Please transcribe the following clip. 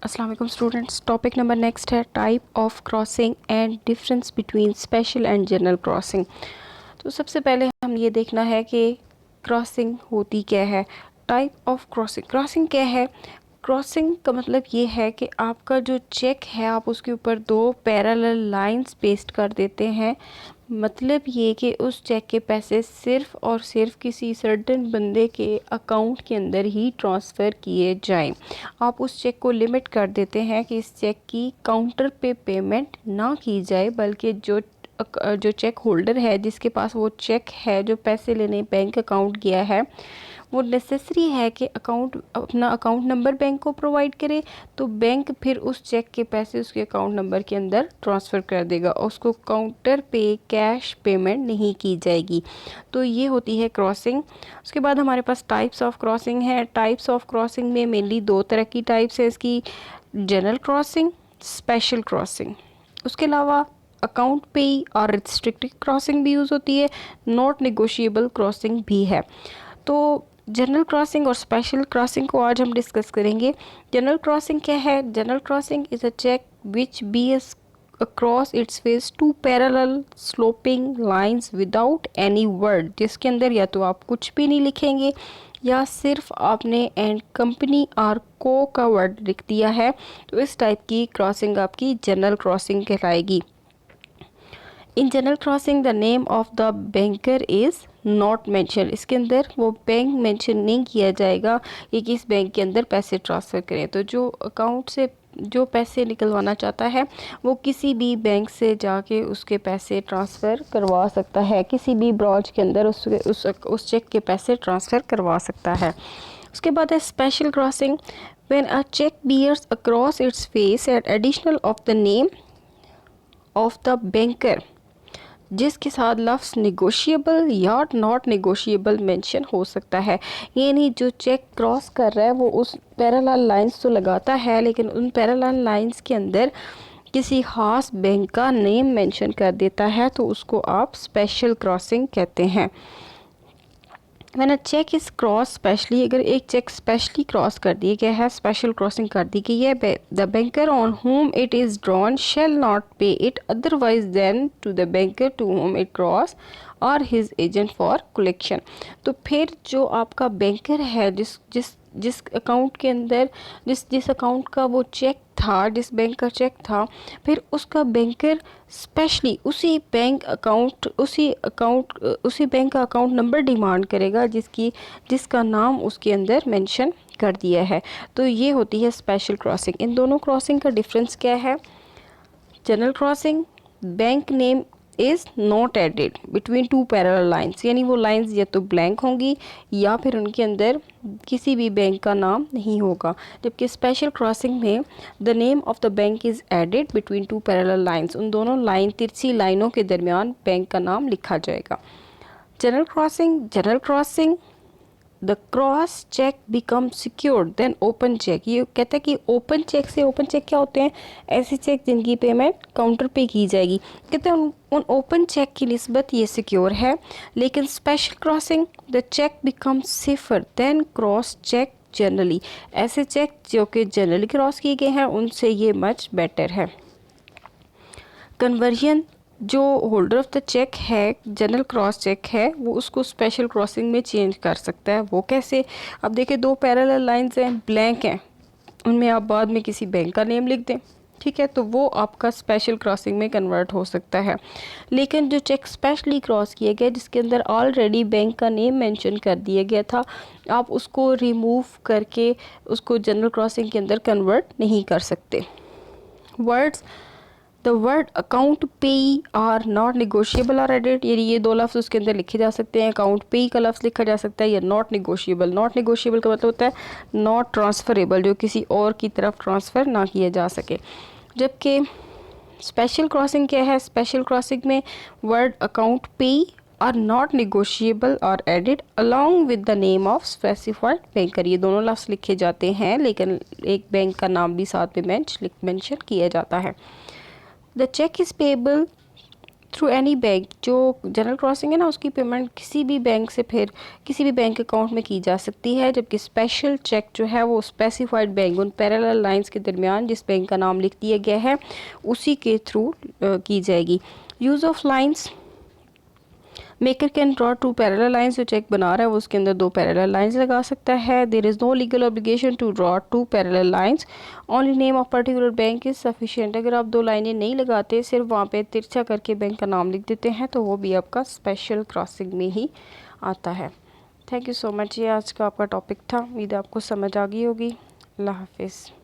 अस्सलाम वालेकुम students. Topic number next है type of crossing and difference between special and general crossing. तो सबसे पहले हम ये देखना है कि क्रॉसिंग होती क्या है। टाइप ऑफ क्रॉसिंग, क्रॉसिंग क्या है? क्रॉसिंग का मतलब ये है कि आपका जो चेक है आप उसके ऊपर दो पैरेलल लाइंस पेस्ट कर देते हैं। मतलब ये कि उस चेक के पैसे सिर्फ़ और सिर्फ किसी सर्टेन बंदे के अकाउंट के अंदर ही ट्रांसफ़र किए जाएं। आप उस चेक को लिमिट कर देते हैं कि इस चेक की काउंटर पे पेमेंट ना की जाए, बल्कि जो चेक होल्डर है जिसके पास वो चेक है जो पैसे लेने बैंक अकाउंट गया है, वो नेसेसरी है कि अपना अकाउंट नंबर बैंक को प्रोवाइड करे, तो बैंक फिर उस चेक के पैसे उसके अकाउंट नंबर के अंदर ट्रांसफ़र कर देगा और उसको काउंटर पे कैश पेमेंट नहीं की जाएगी। तो ये होती है क्रॉसिंग। उसके बाद हमारे पास टाइप्स ऑफ क्रॉसिंग है। टाइप्स ऑफ क्रॉसिंग में मेनली दो तरह की टाइप्स है इसकी, जनरल क्रॉसिंग, स्पेशल क्रॉसिंग। उसके अलावा अकाउंट पे और रिस्ट्रिक्टेड क्रॉसिंग भी यूज़ होती है, नॉट नेगोशिएबल क्रॉसिंग भी है। तो जनरल क्रॉसिंग और स्पेशल क्रॉसिंग को आज हम डिस्कस करेंगे। जनरल क्रॉसिंग क्या है? General crossing is a cheque which be across its face two parallel sloping lines without any word, जिसके अंदर या तो आप कुछ भी नहीं लिखेंगे या सिर्फ आपने एंड कंपनी और को का वर्ड लिख दिया है, तो इस टाइप की क्रॉसिंग आपकी जनरल क्रॉसिंग कहलाएगी। In general crossing the name of the banker is not mention, इसके अंदर वो बैंक मेंशन नहीं किया जाएगा कि किस बैंक के अंदर पैसे ट्रांसफ़र करें। तो जो अकाउंट से जो पैसे निकलवाना चाहता है वो किसी भी बैंक से जाके उसके पैसे ट्रांसफ़र करवा सकता है, किसी भी ब्रांच के अंदर उस चेक के पैसे ट्रांसफ़र करवा सकता है। उसके बाद है special crossing. When a cheque bears across its face and additional of the name of the banker, जिसके साथ लफ्ज़ निगोशिएबल या नॉट निगोशिएबल मेंशन हो सकता है। यानी जो चेक क्रॉस कर रहा है वो उस पैरेलल लाइंस तो लगाता है, लेकिन उन पैरेलल लाइंस के अंदर किसी ख़ास बैंक का नेम मेंशन कर देता है, तो उसको आप स्पेशल क्रॉसिंग कहते हैं। When a cheque is cross specially, अगर एक चेक स्पेशली क्रॉस कर दिया गया है, स्पेशल क्रॉसिंग कर दी गई है, the banker on whom it is drawn shall not pay it otherwise than to the banker to whom it cross और हिज एजेंट फॉर कलेक्शन। तो फिर जो आपका बैंकर है जिस जिस जिस अकाउंट के अंदर जिस अकाउंट का वो चेक था, जिस बैंक का चेक था, फिर उसका बैंकर स्पेशली उसी बैंक का अकाउंट नंबर डिमांड करेगा जिसका नाम उसके अंदर मेंशन कर दिया है। तो ये होती है स्पेशल क्रॉसिंग। इन दोनों क्रॉसिंग का डिफरेंस क्या है? General crossing, bank name is not added between two parallel lines, यानी वो लाइंस या तो ब्लैंक होंगी या फिर उनके अंदर किसी भी बैंक का नाम नहीं होगा। जबकि स्पेशल क्रॉसिंग में the name of the bank is added between two parallel lines, उन दोनों तिरछी लाइनों के दरमियान बैंक का नाम लिखा जाएगा। General crossing the cross cheque become secured than open cheque. ये कहता है कि ओपन चेक क्या होते हैं? ऐसे चेक जिनकी पेमेंट काउंटर पे की जाएगी। कहते हैं उन ओपन चेक की निस्बत ये सिक्योर है। लेकिन special crossing the cheque become safer than cross cheque generally, ऐसे चेक जो कि जनरली क्रॉस किए गए हैं उनसे ये मच बेटर है। कन्वर्जन, जो होल्डर ऑफ द चेक है, जनरल क्रॉस चेक है, वो उसको स्पेशल क्रॉसिंग में चेंज कर सकता है। वो कैसे? अब देखिए दो पैरेलल लाइंस हैं, ब्लैंक हैं, उनमें आप बाद में किसी बैंक का नेम लिख दें, ठीक है, तो वो आपका स्पेशल क्रॉसिंग में कन्वर्ट हो सकता है। लेकिन जो चेक स्पेशली क्रॉस किया गया जिसके अंदर ऑलरेडी बैंक का नेम मेंशन कर दिया गया था, आप उसको रिमूव करके उसको जनरल क्रॉसिंग के अंदर कन्वर्ट नहीं कर सकते। वर्ड्स, द वर्ड अकाउंट पेई आर नॉट निगोशिएबल और एडेड, यानी ये दो लफ्ज़ उसके अंदर लिखे जा सकते हैं। अकाउंट पेई का लफ्ज़ लिखा जा सकता है या नॉट निगोशिएबल। नॉट निगोशिएबल का मतलब होता है नॉट ट्रांसफरेबल, जो किसी और की तरफ ट्रांसफ़र ना किया जा सके। जबकि स्पेशल क्रॉसिंग क्या है? स्पेशल क्रॉसिंग में वर्ड अकाउंट पेई आर नॉट निगोशिएबल और added along with the name of specified banker. ये दोनों लफ्ज़ लिखे जाते हैं लेकिन एक बैंक का नाम भी साथ में मेंशन किया जाता है। The cheque is payable through any bank. जो जनरल क्रॉसिंग है ना, उसकी पेमेंट किसी भी बैंक से फिर किसी भी बैंक अकाउंट में की जा सकती है, जबकि स्पेशल चेक जो है वो स्पेसिफाइड बैंक, उन पैरेलल लाइंस के दरमियान जिस बैंक का नाम लिख दिया गया है उसी के थ्रू की जाएगी। Use of lines, maker can draw two parallel lines. जो चेक बना रहा है वो उसके अंदर 2 पैरेलल लाइंस लगा सकता है। There is no legal obligation to draw 2 parallel lines, only name of particular bank is sufficient. अगर आप 2 लाइनें नहीं लगाते, सिर्फ वहाँ पे तिरछा करके बैंक का नाम लिख देते हैं, तो वो भी आपका स्पेशल क्रॉसिंग में ही आता है। Thank you so much. ये आज का आपका टॉपिक था, उम्मीद है आपको समझ आ गई होगी। अल्लाह हाफिज़।